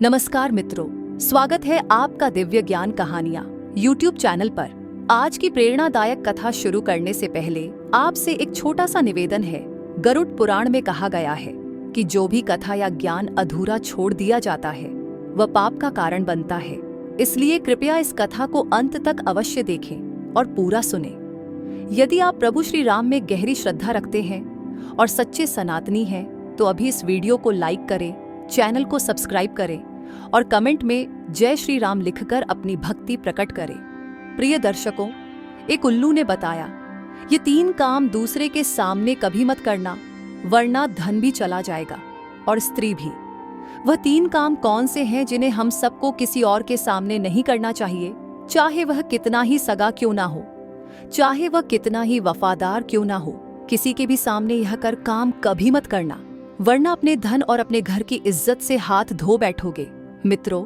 नमस्कार मित्रों, स्वागत है आपका दिव्य ज्ञान कहानियाँ YouTube चैनल पर। आज की प्रेरणादायक कथा शुरू करने से पहले आपसे एक छोटा सा निवेदन है। गरुड़ पुराण में कहा गया है कि जो भी कथा या ज्ञान अधूरा छोड़ दिया जाता है वह पाप का कारण बनता है। इसलिए कृपया इस कथा को अंत तक अवश्य देखें और पूरा सुने। यदि आप प्रभु श्री राम में गहरी श्रद्धा रखते हैं और सच्चे सनातनी हैं तो अभी इस वीडियो को लाइक करें, चैनल को सब्सक्राइब करें और कमेंट में जय श्री राम लिखकर अपनी भक्ति प्रकट करें। प्रिय दर्शकों, एक उल्लू ने बताया, ये 3 काम दूसरे के सामने कभी मत करना, वरना धन भी चला जाएगा और स्त्री भी। वह 3 काम कौन से हैं जिन्हें हम सबको किसी और के सामने नहीं करना चाहिए, चाहे वह कितना ही सगा क्यों ना हो, चाहे वह कितना ही वफादार क्यों ना हो। किसी के भी सामने यह काम कभी मत करना, वरना अपने धन और अपने घर की इज्जत से हाथ धो बैठोगे। मित्रों,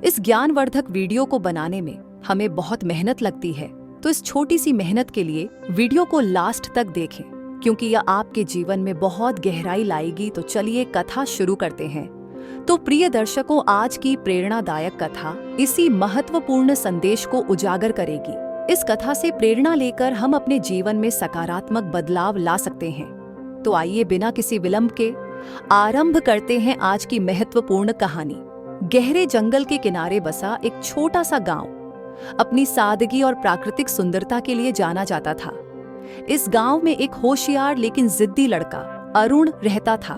इस ज्ञानवर्धक वीडियो को बनाने में हमें बहुत मेहनत लगती है, तो इस छोटी सी मेहनत के लिए वीडियो को लास्ट तक देखें, क्योंकि यह आपके जीवन में बहुत गहराई लाएगी। तो चलिए कथा शुरू करते हैं। तो प्रिय दर्शकों, आज की प्रेरणादायक कथा इसी महत्वपूर्ण संदेश को उजागर करेगी। इस कथा से प्रेरणा लेकर हम अपने जीवन में सकारात्मक बदलाव ला सकते हैं। तो आइए बिना किसी विलंब के आरंभ करते हैं आज की महत्वपूर्ण कहानी। गहरे जंगल के किनारे बसा एक छोटा सा गांव अपनी सादगी और प्राकृतिक सुंदरता के लिए जाना जाता था। इस गांव में एक होशियार लेकिन जिद्दी लड़का अरुण रहता था।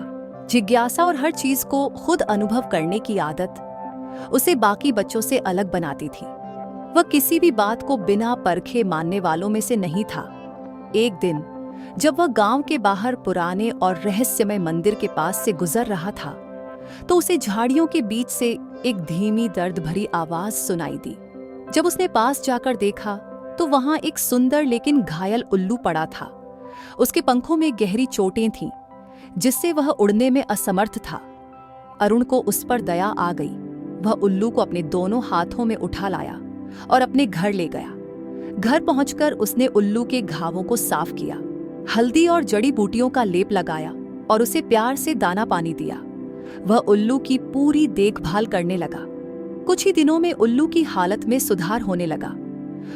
जिज्ञासा और हर चीज को खुद अनुभव करने की आदत उसे बाकी बच्चों से अलग बनाती थी। वह किसी भी बात को बिना परखे मानने वालों में से नहीं था। एक दिन जब वह गांव के बाहर पुराने और रहस्यमय मंदिर के पास से गुजर रहा था, तो उसे झाड़ियों के बीच से एक धीमी दर्द भरी आवाज सुनाई दी। जब उसने पास जाकर देखा तो वहां एक सुंदर लेकिन घायल उल्लू पड़ा था। उसके पंखों में गहरी चोटें थीं, जिससे वह उड़ने में असमर्थ था। अरुण को उस पर दया आ गई। वह उल्लू को अपने दोनों हाथों में उठा लाया और अपने घर ले गया। घर पहुंचकर उसने उल्लू के घावों को साफ किया, हल्दी और जड़ी बूटियों का लेप लगाया और उसे प्यार से दाना पानी दिया। वह उल्लू की पूरी देखभाल करने लगा। कुछ ही दिनों में उल्लू की हालत में सुधार होने लगा।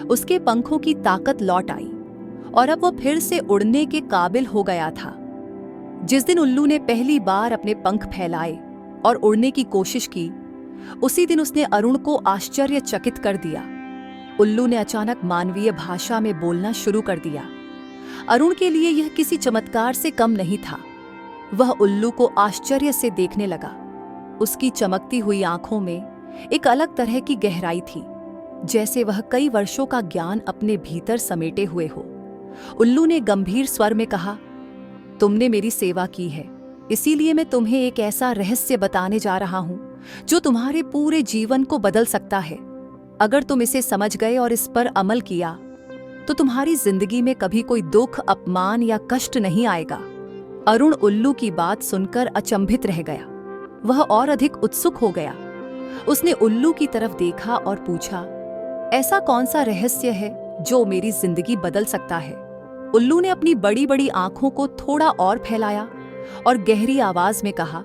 उसके पंखों की ताकत लौट आई और अब वह फिर से उड़ने के काबिल हो गया था। जिस दिन उल्लू ने पहली बार अपने पंख फैलाए और उड़ने की कोशिश की, उसी दिन उसने अरुण को आश्चर्यचकित कर दिया। उल्लू ने अचानक मानवीय भाषा में बोलना शुरू कर दिया। अरुण के लिए यह किसी चमत्कार से कम नहीं था। वह उल्लू को आश्चर्य से देखने लगा। उसकी चमकती हुई आंखों में एक अलग तरह की गहराई थी, जैसे वह कई वर्षों का ज्ञान अपने भीतर समेटे हुए हो। उल्लू ने गंभीर स्वर में कहा, तुमने मेरी सेवा की है, इसीलिए मैं तुम्हें एक ऐसा रहस्य बताने जा रहा हूं जो तुम्हारे पूरे जीवन को बदल सकता है। अगर तुम इसे समझ गए और इस पर अमल किया तो तुम्हारी जिंदगी में कभी कोई दुख, अपमान या कष्ट नहीं आएगा। अरुण उल्लू की बात सुनकर अचंभित रह गया। वह और अधिक उत्सुक हो गया। उसने उल्लू की तरफ देखा और पूछा, ऐसा कौन सा रहस्य है जो मेरी जिंदगी बदल सकता है? उल्लू ने अपनी बड़ी बड़ी आंखों को थोड़ा और फैलाया और गहरी आवाज में कहा,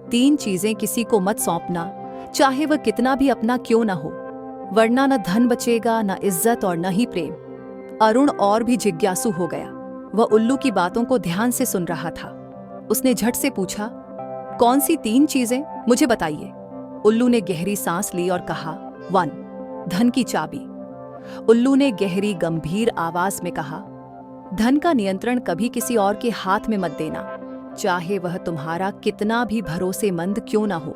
3 चीजें किसी को मत सौंपना, चाहे वह कितना भी अपना क्यों न हो, वरना न धन बचेगा, न इज्जत और न ही प्रेम। अरुण और भी जिज्ञासु हो गया। वह उल्लू की बातों को ध्यान से सुन रहा था। उसने झट से पूछा, कौन सी 3 चीजें, मुझे बताइए। उल्लू ने गहरी सांस ली और कहा, 1, धन की चाबी। उल्लू ने गहरी गंभीर आवाज में कहा, धन का नियंत्रण कभी किसी और के हाथ में मत देना, चाहे वह तुम्हारा कितना भी भरोसेमंद क्यों ना हो।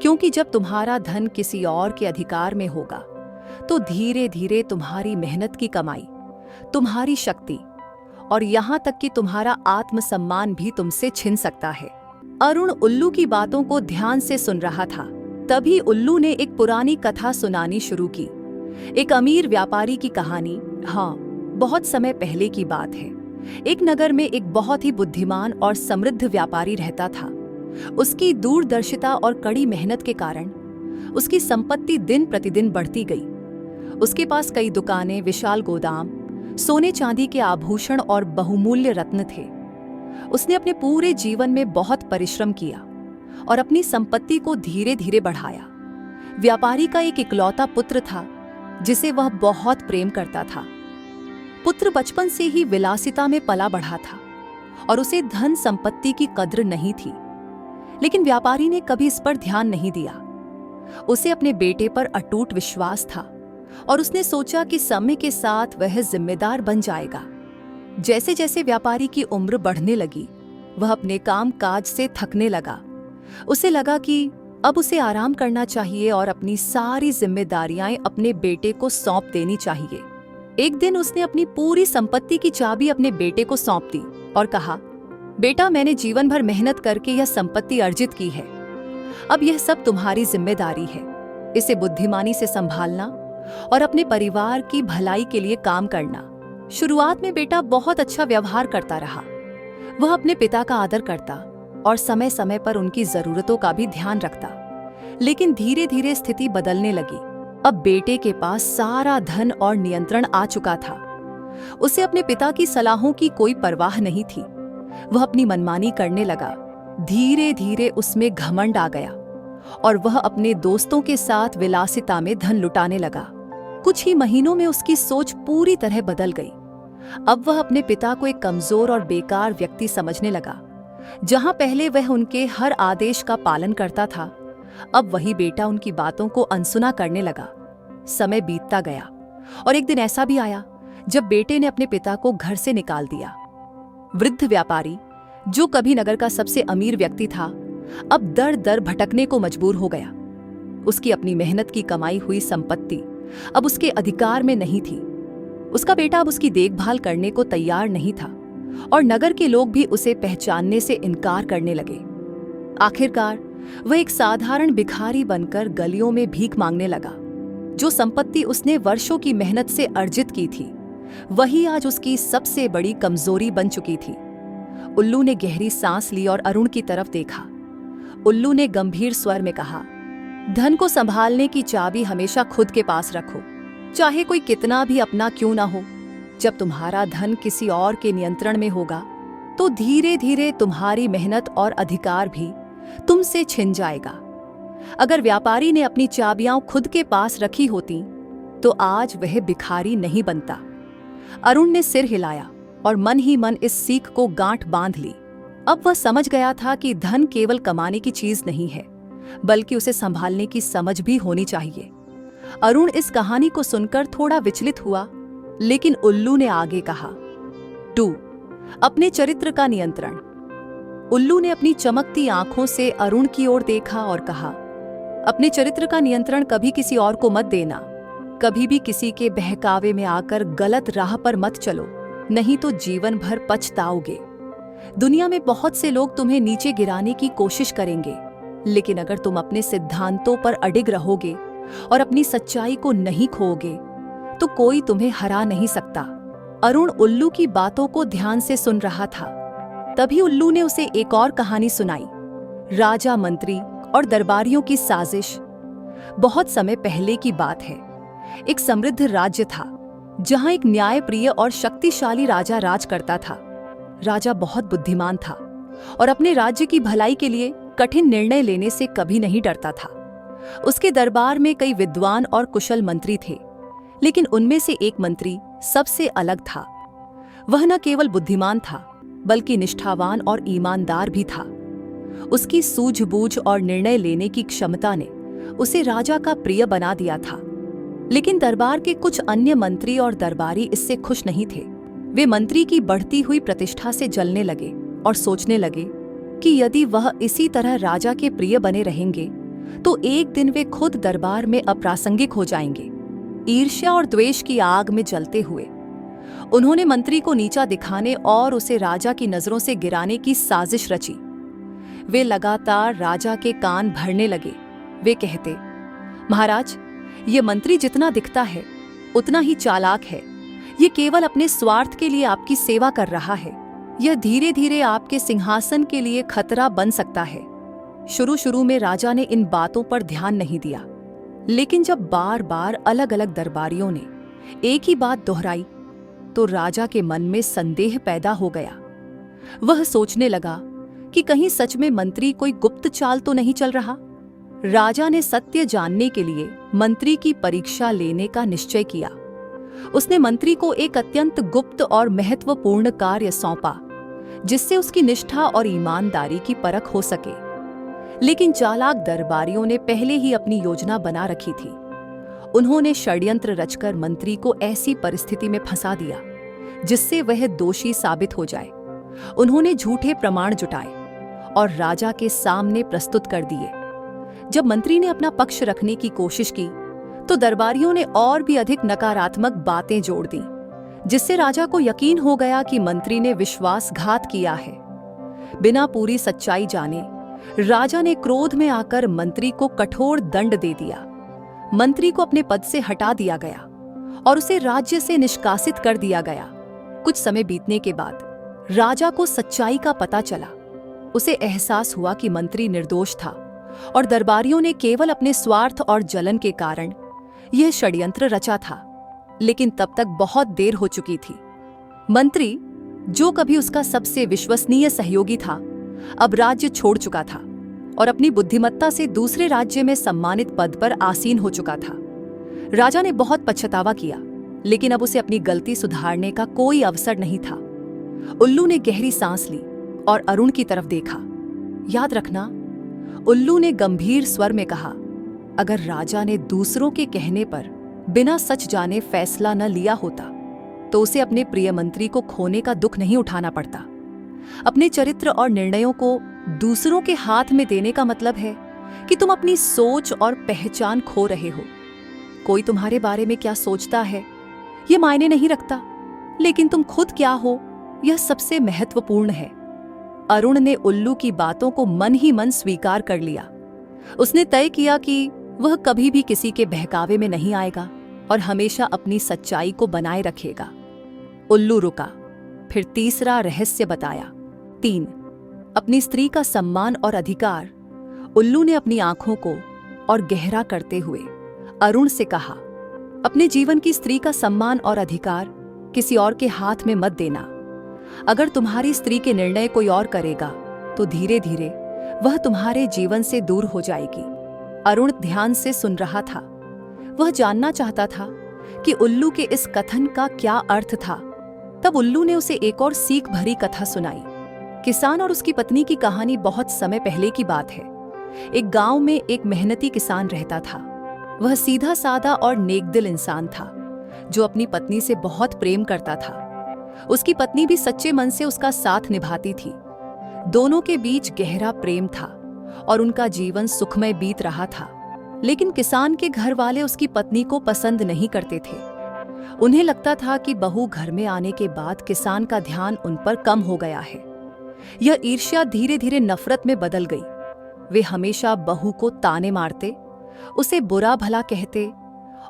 क्योंकि जब तुम्हारा धन किसी और के अधिकार में होगा तो धीरे धीरे तुम्हारी मेहनत की कमाई, तुम्हारी शक्ति और यहां तक कि तुम्हारा आत्मसम्मान भी तुमसे छिन सकता है। अरुण उल्लू की बातों को ध्यान से सुन रहा था। तभी उल्लू ने एक पुरानी कथा सुनानी शुरू की। एक अमीर व्यापारी की कहानी। हाँ, बहुत समय पहले की बात है। एक नगर में एक बहुत ही बुद्धिमान और समृद्ध व्यापारी रहता था। उसकी दूरदर्शिता और कड़ी मेहनत के कारण उसकी संपत्ति दिन प्रतिदिन बढ़ती गई। उसके पास कई दुकानें, विशाल गोदाम, सोने चांदी के आभूषण और बहुमूल्य रत्न थे। उसने अपने पूरे जीवन में बहुत परिश्रम किया और अपनी संपत्ति को धीरे धीरे बढ़ाया। व्यापारी का एक इकलौता पुत्र था जिसे वह बहुत प्रेम करता था। पुत्र बचपन से ही विलासिता में पला बढ़ा था और उसे धन संपत्ति की कद्र नहीं थी, लेकिन व्यापारी ने कभी इस पर ध्यान नहीं दिया। उसे अपने बेटे पर अटूट विश्वास था और उसने सोचा कि समय के साथ वह जिम्मेदार बन जाएगा। जैसे जैसे व्यापारी की उम्र बढ़ने लगी, वह अपने काम काज से थकने लगा। उसे लगा कि अब उसे आराम करना चाहिए और अपनी सारी जिम्मेदारियां अपने बेटे को सौंप देनी चाहिए। एक दिन उसने अपनी पूरी संपत्ति की चाबी अपने बेटे को सौंप दी और कहा, बेटा, मैंने जीवन भर मेहनत करके यह संपत्ति अर्जित की है। अब यह सब तुम्हारी जिम्मेदारी है। इसे बुद्धिमानी से संभालना और अपने परिवार की भलाई के लिए काम करना। शुरुआत में बेटा बहुत अच्छा व्यवहार करता रहा। वह अपने पिता का आदर करता और समय समय पर उनकी जरूरतों का भी ध्यान रखता। लेकिन धीरे धीरे स्थिति बदलने लगी। अब बेटे के पास सारा धन और नियंत्रण आ चुका था। उसे अपने पिता की सलाहों की कोई परवाह नहीं थी। वह अपनी मनमानी करने लगा। धीरे धीरे उसमें घमंड आ गया और वह अपने दोस्तों के साथ विलासिता में धन लुटाने लगा। कुछ ही महीनों में उसकी सोच पूरी तरह बदल गई। अब वह अपने पिता को एक कमजोर और बेकार व्यक्ति समझने लगा। जहां पहले वह उनके हर आदेश का पालन करता था, अब वही बेटा उनकी बातों को अनसुना करने लगा। समय बीतता गया और एक दिन ऐसा भी आया जब बेटे ने अपने पिता को घर से निकाल दिया। वृद्ध व्यापारी, जो कभी नगर का सबसे अमीर व्यक्ति था, अब दर दर भटकने को मजबूर हो गया। उसकी अपनी मेहनत की कमाई हुई संपत्ति अब उसके अधिकार में नहीं थी। उसका बेटा अब उसकी देखभाल करने को तैयार नहीं था और नगर के लोग भी उसे पहचानने से इनकार करने लगे। आखिरकार वह एक साधारण भिखारी बनकर गलियों में भीख मांगने लगा। जो संपत्ति उसने वर्षों की मेहनत से अर्जित की थी, वही आज उसकी सबसे बड़ी कमजोरी बन चुकी थी। उल्लू ने गहरी सांस ली और अरुण की तरफ देखा। उल्लू ने गंभीर स्वर में कहा, धन को संभालने की चाबी हमेशा खुद के पास रखो, चाहे कोई कितना भी अपना क्यों ना हो। जब तुम्हारा धन किसी और के नियंत्रण में होगा, तो धीरे धीरे तुम्हारी मेहनत और अधिकार भी तुमसे छिन जाएगा। अगर व्यापारी ने अपनी चाबियां खुद के पास रखी होती, तो आज वह भिखारी नहीं बनता। अरुण ने सिर हिलाया और मन ही मन इस सीख को गांठ बांध ली। अब वह समझ गया था कि धन केवल कमाने की चीज नहीं है, बल्कि उसे संभालने की समझ भी होनी चाहिए। अरुण इस कहानी को सुनकर थोड़ा विचलित हुआ, लेकिन उल्लू ने आगे कहा, 2. अपने चरित्र का नियंत्रण। उल्लू ने अपनी चमकती आंखों से अरुण की ओर देखा और कहा, अपने चरित्र का नियंत्रण कभी किसी और को मत देना। कभी भी किसी के बहकावे में आकर गलत राह पर मत चलो, नहीं तो जीवन भर पछताओगे। दुनिया में बहुत से लोग तुम्हें नीचे गिराने की कोशिश करेंगे, लेकिन अगर तुम अपने सिद्धांतों पर अडिग रहोगे और अपनी सच्चाई को नहीं खोओगे, तो कोई तुम्हें हरा नहीं सकता। अरुण उल्लू की बातों को ध्यान से सुन रहा था। तभी उल्लू ने उसे एक और कहानी सुनाई, राजा, मंत्री और दरबारियों की साजिश। बहुत समय पहले की बात है। एक समृद्ध राज्य था, जहां एक न्यायप्रिय और शक्तिशाली राजा राज करता था। राजा बहुत बुद्धिमान था और अपने राज्य की भलाई के लिए कठिन निर्णय लेने से कभी नहीं डरता था। उसके दरबार में कई विद्वान और कुशल मंत्री थे, लेकिन उनमें से एक मंत्री सबसे अलग था। वह न केवल बुद्धिमान था, बल्कि निष्ठावान और ईमानदार भी था। उसकी सूझबूझ और निर्णय लेने की क्षमता ने उसे राजा का प्रिय बना दिया था। लेकिन दरबार के कुछ अन्य मंत्री और दरबारी इससे खुश नहीं थे। वे मंत्री की बढ़ती हुई प्रतिष्ठा से जलने लगे और सोचने लगे कि यदि वह इसी तरह राजा के प्रिय बने रहेंगे, तो एक दिन वे खुद दरबार में अप्रासंगिक हो जाएंगे। ईर्ष्या और द्वेष की आग में जलते हुए उन्होंने मंत्री को नीचा दिखाने और उसे राजा की नजरों से गिराने की साजिश रची। वे लगातार राजा के कान भरने लगे। वे कहते, महाराज, ये मंत्री जितना दिखता है उतना ही चालाक है। ये केवल अपने स्वार्थ के लिए आपकी सेवा कर रहा है। यह धीरे धीरे आपके सिंहासन के लिए खतरा बन सकता है। शुरू शुरू में राजा ने इन बातों पर ध्यान नहीं दिया, लेकिन जब बार बार अलग अलग दरबारियों ने एक ही बात दोहराई, तो राजा के मन में संदेह पैदा हो गया। वह सोचने लगा कि कहीं सच में मंत्री कोई गुप्त चाल तो नहीं चल रहा। राजा ने सत्य जानने के लिए मंत्री की परीक्षा लेने का निश्चय किया। उसने मंत्री को एक अत्यंत गुप्त और महत्वपूर्ण कार्य सौंपा, जिससे उसकी निष्ठा और ईमानदारी की परख हो सके। लेकिन चालाक दरबारियों ने पहले ही अपनी योजना बना रखी थी। उन्होंने षड्यंत्र रचकर मंत्री को ऐसी परिस्थिति में फंसा दिया जिससे वह दोषी साबित हो जाए। उन्होंने झूठे प्रमाण जुटाए और राजा के सामने प्रस्तुत कर दिए। जब मंत्री ने अपना पक्ष रखने की कोशिश की तो दरबारियों ने और भी अधिक नकारात्मक बातें जोड़ दी, जिससे राजा को यकीन हो गया कि मंत्री ने विश्वासघात किया है। बिना पूरी सच्चाई जाने राजा ने क्रोध में आकर मंत्री को कठोर दंड दे दिया। मंत्री को अपने पद से हटा दिया गया और उसे राज्य से निष्कासित कर दिया गया। कुछ समय बीतने के बाद राजा को सच्चाई का पता चला। उसे एहसास हुआ कि मंत्री निर्दोष था और दरबारियों ने केवल अपने स्वार्थ और जलन के कारण यह षड्यंत्र रचा था। लेकिन तब तक बहुत देर हो चुकी थी। मंत्री, जो कभी उसका सबसे विश्वसनीय सहयोगी था, अब राज्य छोड़ चुका था और अपनी बुद्धिमत्ता से दूसरे राज्य में सम्मानित पद पर आसीन हो चुका था। राजा ने बहुत पछतावा किया, लेकिन अब उसे अपनी गलती सुधारने का कोई अवसर नहीं था। उल्लू ने गहरी सांस ली और अरुण की तरफ देखा। याद रखना, उल्लू ने गंभीर स्वर में कहा, अगर राजा ने दूसरों के कहने पर बिना सच जाने फैसला न लिया होता तो उसे अपने प्रिय मंत्री को खोने का दुख नहीं उठाना पड़ता। अपने चरित्र और निर्णयों को दूसरों के हाथ में देने का मतलब है कि तुम अपनी सोच और पहचान खो रहे हो। कोई तुम्हारे बारे में क्या सोचता है ये मायने नहीं रखता, लेकिन तुम खुद क्या हो यह सबसे महत्वपूर्ण है। अरुण ने उल्लू की बातों को मन ही मन स्वीकार कर लिया। उसने तय किया कि वह कभी भी किसी के बहकावे में नहीं आएगा और हमेशा अपनी सच्चाई को बनाए रखेगा। उल्लू रुका, फिर तीसरा रहस्य बताया। 3. अपनी स्त्री का सम्मान और अधिकार। उल्लू ने अपनी आंखों को और गहरा करते हुए अरुण से कहा, अपने जीवन की स्त्री का सम्मान और अधिकार किसी और के हाथ में मत देना। अगर तुम्हारी स्त्री के निर्णय कोई और करेगा तो धीरे धीरे वह तुम्हारे जीवन से दूर हो जाएगी। अरुण ध्यान से सुन रहा था। वह जानना चाहता था कि उल्लू के इस कथन का क्या अर्थ था। तब उल्लू ने उसे एक और सीख भरी कथा सुनाई। किसान और उसकी पत्नी की कहानी बहुत समय पहले की बात है। एक गांव में एक मेहनती किसान रहता था। वह सीधा साधा और नेकदिल इंसान था जो अपनी पत्नी से बहुत प्रेम करता था। उसकी पत्नी भी सच्चे मन से उसका साथ निभाती थी। दोनों के बीच गहरा प्रेम था और उनका जीवन सुखमय बीत रहा था। लेकिन किसान के घर वाले उसकी पत्नी को पसंद नहीं करते थे। उन्हें लगता था कि बहू घर में आने के बाद किसान का ध्यान उन पर कम हो गया है। यह ईर्ष्या धीरे धीरे नफरत में बदल गई। वे हमेशा बहू को ताने मारते, उसे बुरा भला कहते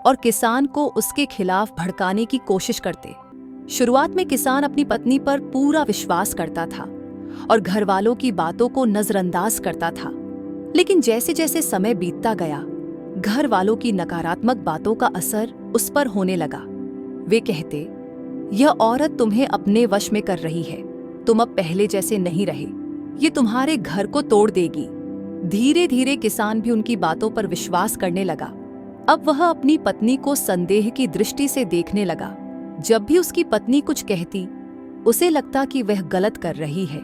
और किसान को उसके खिलाफ भड़काने की कोशिश करते। शुरुआत में किसान अपनी पत्नी पर पूरा विश्वास करता था और घर वालों की बातों को नजरअंदाज करता था। लेकिन जैसे जैसे समय बीतता गया, घर वालों की नकारात्मक बातों का असर उस पर होने लगा। वे कहते, यह औरत तुम्हें अपने वश में कर रही है, तुम अब पहले जैसे नहीं रहे, ये तुम्हारे घर को तोड़ देगी। धीरे धीरे किसान भी उनकी बातों पर विश्वास करने लगा। अब वह अपनी पत्नी को संदेह की दृष्टि से देखने लगा। जब भी उसकी पत्नी कुछ कहती, उसे लगता कि वह गलत कर रही है।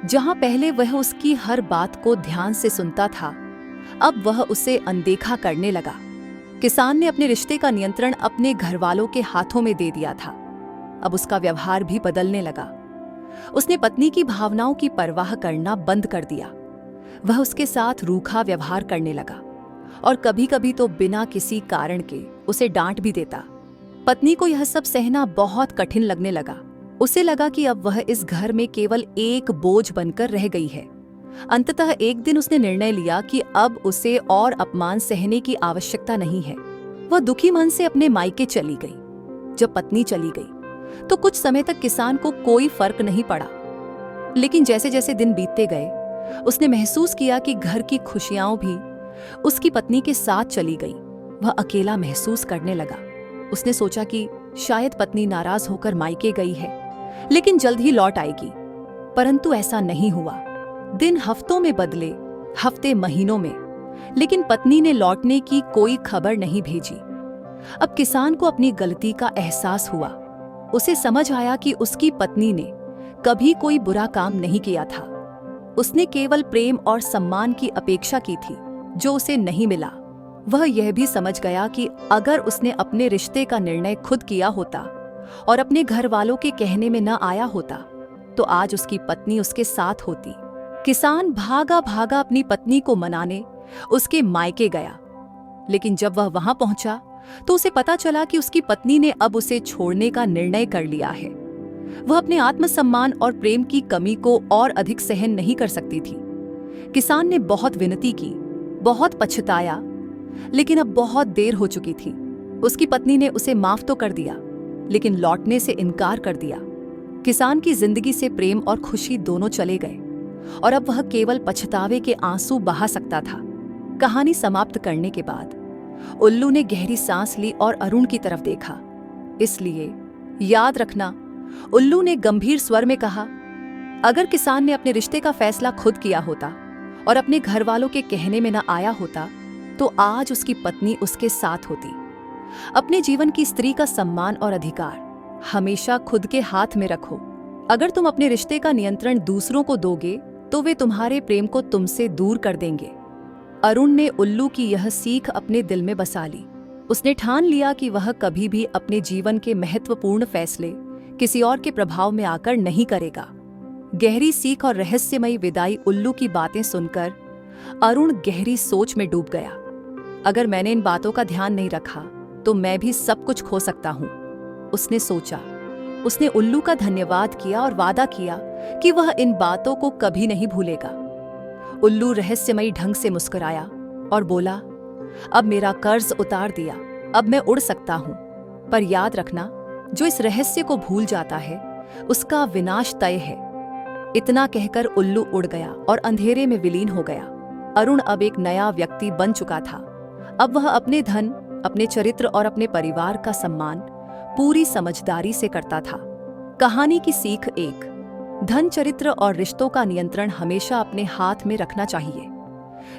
जहां पहले वह उसकी हर बात को ध्यान से सुनता था, अब वह उसे अनदेखा करने लगा। किसान ने अपने रिश्ते का नियंत्रण अपने घरवालों के हाथों में दे दिया था। अब उसका व्यवहार भी बदलने लगा। उसने पत्नी की भावनाओं की परवाह करना बंद कर दिया। वह उसके साथ रूखा व्यवहार करने लगा और कभी-कभी तो बिना किसी कारण के उसे डांट भी देता। पत्नी को यह सब सहना बहुत कठिन लगने लगा। उसे लगा कि अब वह इस घर में केवल एक बोझ बनकर रह गई है। अंततः एक दिन उसने निर्णय लिया कि अब उसे और अपमान सहने की आवश्यकता नहीं है। वह दुखी मन से अपने मायके चली गई। जब पत्नी चली गई तो कुछ समय तक किसान को कोई फर्क नहीं पड़ा। लेकिन जैसे जैसे दिन बीतते गए, उसने महसूस किया कि घर की खुशियां भी उसकी पत्नी के साथ चली गई। वह अकेला महसूस करने लगा। उसने सोचा कि शायद पत्नी नाराज होकर मायके गई है, लेकिन जल्द ही लौट आएगी। परंतु ऐसा नहीं हुआ। दिन हफ्तों में बदले, हफ्ते महीनों में, लेकिन पत्नी ने लौटने की कोई खबर नहीं भेजी। अब किसान को अपनी गलती का एहसास हुआ। उसे समझ आया कि उसकी पत्नी ने कभी कोई बुरा काम नहीं किया था। उसने केवल प्रेम और सम्मान की अपेक्षा की थी, जो उसे नहीं मिला। वह यह भी समझ गया कि अगर उसने अपने रिश्ते का निर्णय खुद किया होता और अपने घर वालों के कहने में न आया होता, तो आज उसकी पत्नी उसके साथ होती। किसान भागा भागा अपनी पत्नी को मनाने उसके मायके गया, लेकिन जब वह वहां पहुंचा तो उसे पता चला कि उसकी पत्नी ने अब उसे छोड़ने का निर्णय कर लिया है। वह अपने आत्मसम्मान और प्रेम की कमी को और अधिक सहन नहीं कर सकती थी। किसान ने बहुत विनती की, बहुत पछताया, लेकिन अब बहुत देर हो चुकी थी। उसकी पत्नी ने उसे माफ तो कर दिया, लेकिन लौटने से इनकार कर दिया। किसान की जिंदगी से प्रेम और खुशी दोनों चले गए और अब वह केवल पछतावे के आंसू बहा सकता था। कहानी समाप्त करने के बाद उल्लू ने गहरी सांस ली और अरुण की तरफ देखा। इसलिए याद रखना, उल्लू ने गंभीर स्वर में कहा, अगर किसान ने अपने रिश्ते का फैसला खुद किया होता और अपने घर वालों के कहने में न आया होता, तो आज उसकी पत्नी उसके साथ होती। अपने जीवन की स्त्री का सम्मान और अधिकार हमेशा खुद के हाथ में रखो। अगर तुम अपने रिश्ते का नियंत्रण दूसरों को दोगे, तो वे तुम्हारे प्रेम को तुमसे दूर कर देंगे। अरुण ने उल्लू की यह सीख अपने दिल में बसा ली। उसने ठान लिया कि वह कभी भी अपने जीवन के महत्वपूर्ण फैसले किसी और के प्रभाव में आकर नहीं करेगा। गहरी सीख और रहस्यमयी विदाई उल्लू की बातें सुनकर अरुण गहरी सोच में डूब गया। अगर मैंने इन बातों का ध्यान नहीं रखा तो मैं भी सब कुछ खो सकता हूं, उसने सोचा। उसने उल्लू का धन्यवाद किया और वादा किया कि वह इन बातों को कभी नहीं भूलेगा। उल्लू रहस्यमयी ढंग से मुस्कुराया और बोला, अब मेरा कर्ज उतार दिया, अब मैं उड़ सकता हूं। पर याद रखना, जो इस रहस्य को भूल जाता है उसका विनाश तय है। इतना कहकर उल्लू उड़ गया और अंधेरे में विलीन हो गया। अरुण अब एक नया व्यक्ति बन चुका था। अब वह अपने धन, अपने चरित्र और अपने परिवार का सम्मान पूरी समझदारी से करता था। कहानी की सीख 1, धन, चरित्र और रिश्तों का नियंत्रण हमेशा अपने हाथ में रखना चाहिए।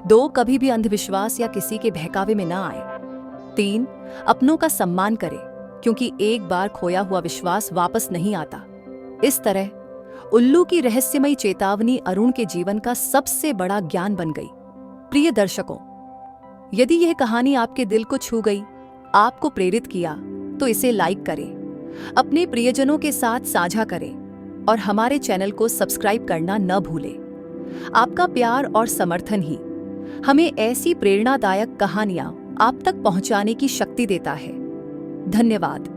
2, कभी भी अंधविश्वास या किसी के बहकावे में न आए। 3, अपनों का सम्मान करें, क्योंकि एक बार खोया हुआ विश्वास वापस नहीं आता। इस तरह उल्लू की रहस्यमयी चेतावनी अरुण के जीवन का सबसे बड़ा ज्ञान बन गई। प्रिय दर्शकों, यदि यह कहानी आपके दिल को छू गई, आपको प्रेरित किया, तो इसे लाइक करें, अपने प्रियजनों के साथ साझा करें और हमारे चैनल को सब्सक्राइब करना न भूलें। आपका प्यार और समर्थन ही हमें ऐसी प्रेरणादायक कहानियां आप तक पहुंचाने की शक्ति देता है। धन्यवाद।